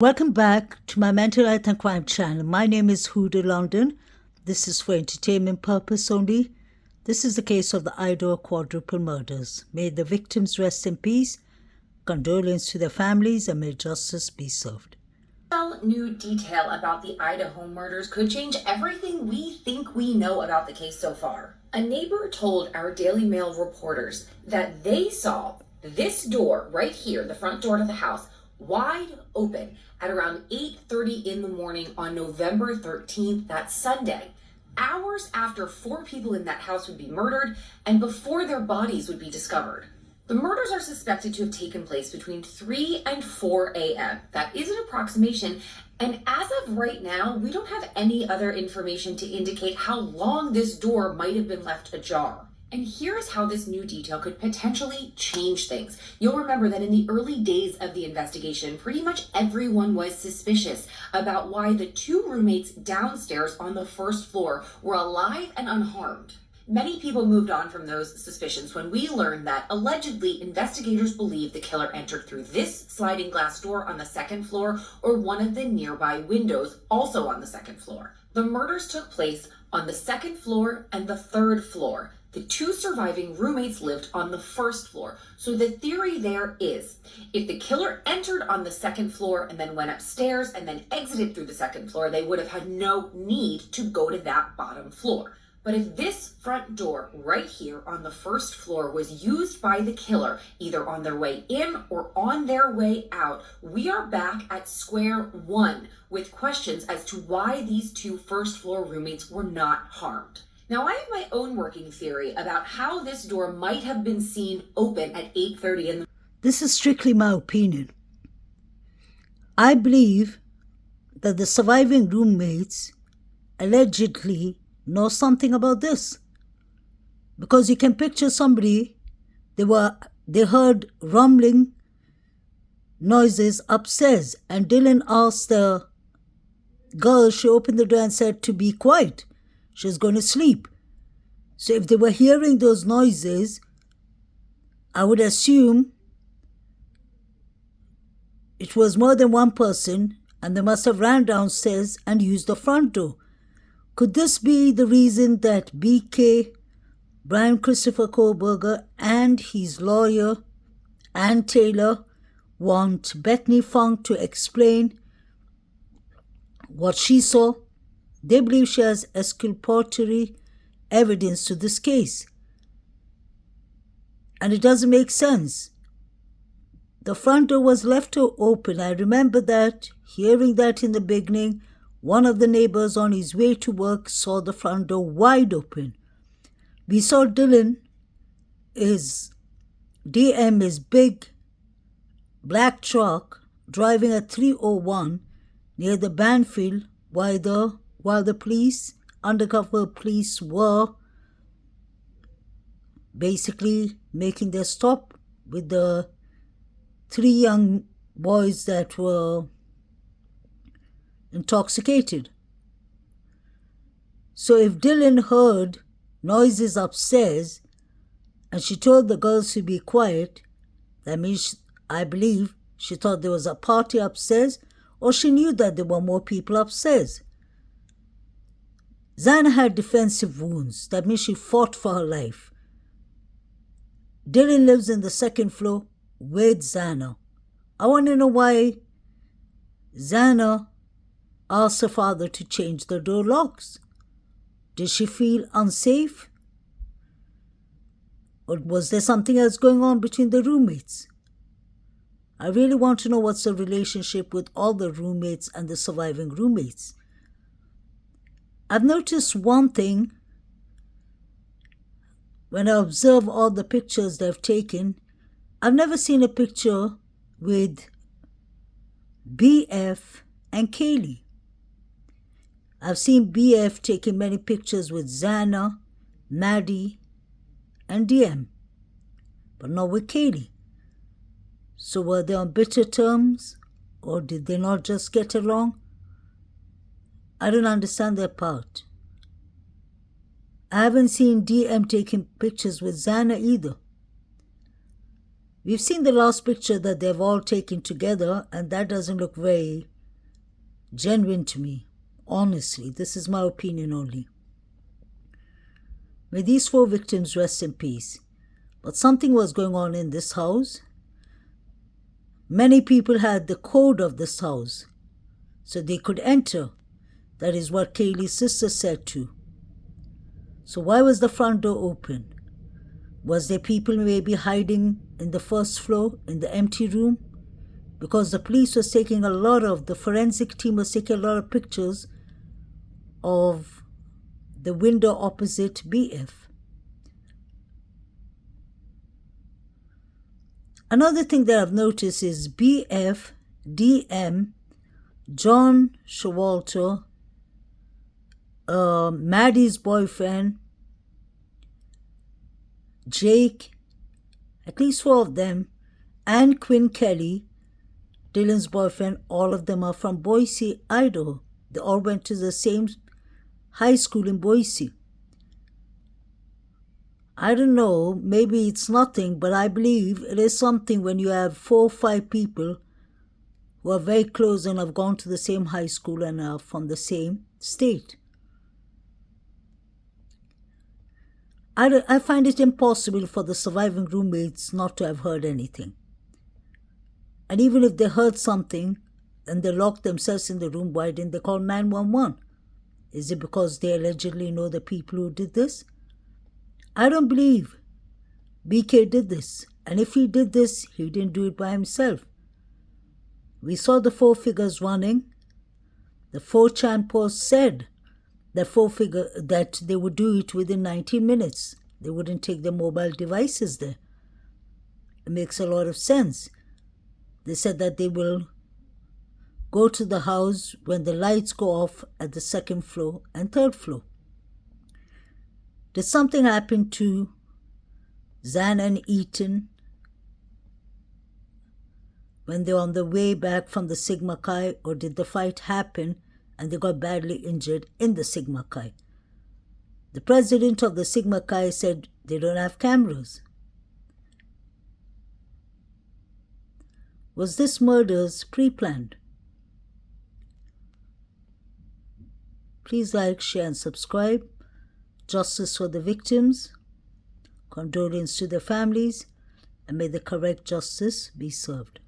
Welcome back to my mental health and crime channel. My name is Huda London. This is for entertainment purpose only. This is the case of the Idaho quadruple murders. May the victims rest in peace. Condolence to their families, and may justice be served. New detail about the Idaho murders could change everything we think we know about the case so far. A neighbor told our Daily Mail reporters that they saw this door right here, the front door to the house, wide open at around 8:30 in the morning on November 13th, that Sunday, hours after 4 people in that house would be murdered and before their bodies would be discovered. The murders are suspected to have taken place between 3 and 4 a.m. That is an approximation, and as of right now, we don't have any other information to indicate how long this door might have been left ajar. And here's how this new detail could potentially change things. You'll remember that in the early days of the investigation, pretty much everyone was suspicious about why the 2 roommates downstairs on the first floor were alive and unharmed. Many people moved on from those suspicions when we learned that allegedly investigators believe the killer entered through this sliding glass door on the 2nd floor or one of the nearby windows also on the 2nd floor. The murders took place on the 2nd floor and the 3rd floor. The 2 surviving roommates lived on the 1st floor. So the theory there is, if the killer entered on the 2nd floor and then went upstairs and then exited through the 2nd floor, they would have had no need to go to that bottom floor. But if this front door right here on the 1st floor was used by the killer, either on their way in or on their way out, we are back at square one with questions as to why these 2 first floor roommates were not harmed. Now, I have my own working theory about how this door might have been seen open at 8:30 in the... This is strictly my opinion. I believe that the surviving roommates allegedly know something about this, because you can picture somebody, they heard rumbling noises upstairs, and Dylan asked the girl, she opened the door and said to be quiet, she's going to sleep. So if they were hearing those noises, I would assume it was more than one person, and they must have ran downstairs and used the front door. Could this be the reason that BK, Brian Christopher Kohlberger, and his lawyer, Ann Taylor, want Bethany Funk to explain what she saw? They believe she has exculpatory evidence to this case. And it doesn't make sense. The front door was left open. I remember that, hearing that in the beginning. One of the neighbors on his way to work saw the front door wide open. We saw Dylan, his big black truck, driving at 3:01 near the Banfield while the police, undercover police, were basically making their stop with the 3 young boys that were intoxicated. So if Dylan heard noises upstairs and she told the girls to be quiet, that means, I believe, she thought there was a party upstairs, or she knew that there were more people upstairs. Xana had defensive wounds. That means she fought for her life. Dylan lives in the 2nd floor with Xana. I want to know why Xana asked her father to change the door locks. Did she feel unsafe? Or was there something else going on between the roommates? I really want to know what's the relationship with all the roommates and the surviving roommates. I've noticed one thing when I observe all the pictures they've taken. I've never seen a picture with BF and Kaylee. I've seen BF taking many pictures with Xana, Maddie, and DM, but not with Kaylee. So were they on bitter terms, or did they not just get along? I don't understand that part. I haven't seen DM taking pictures with Xana either. We've seen the last picture that they've all taken together, and that doesn't look very genuine to me. Honestly, this is my opinion only. May these 4 victims rest in peace. But something was going on in this house. Many people had the code of this house, so they could enter. That is what Kaylee's sister said too. So why was the front door open? Was there people maybe hiding in the first floor in the empty room? Because the police was taking the forensic team was taking a lot of pictures of the window opposite BF. Another thing that I've noticed is BF, DM, John Showalter, Maddie's boyfriend, Jake, at least 4 of them, and Quinn Kelly, Dylan's boyfriend, all of them are from Boise, Idaho. They all went to the same high school in Boise. I don't know, maybe it's nothing, but I believe it is something when you have 4 or 5 people who are very close and have gone to the same high school and are from the same state. I find it impossible for the surviving roommates not to have heard anything. And even if they heard something and they locked themselves in the room, why didn't they call 911? Is it because they allegedly know the people who did this? I don't believe BK did this. And if he did this, he didn't do it by himself. We saw the 4 figures running. The 4chan post said that they would do it within 19 minutes. They wouldn't take their mobile devices there. It makes a lot of sense. They said that they will go to the house when the lights go off at the 2nd floor and 3rd floor. Did something happen to Zan and Ethan when they were on the way back from the Sigma Chi, or did the fight happen and they got badly injured in the Sigma Chi? The president of the Sigma Chi said they don't have cameras. Was this murders pre-planned? Please like, share and subscribe. Justice for the victims. Condolence to their families. And may the correct justice be served.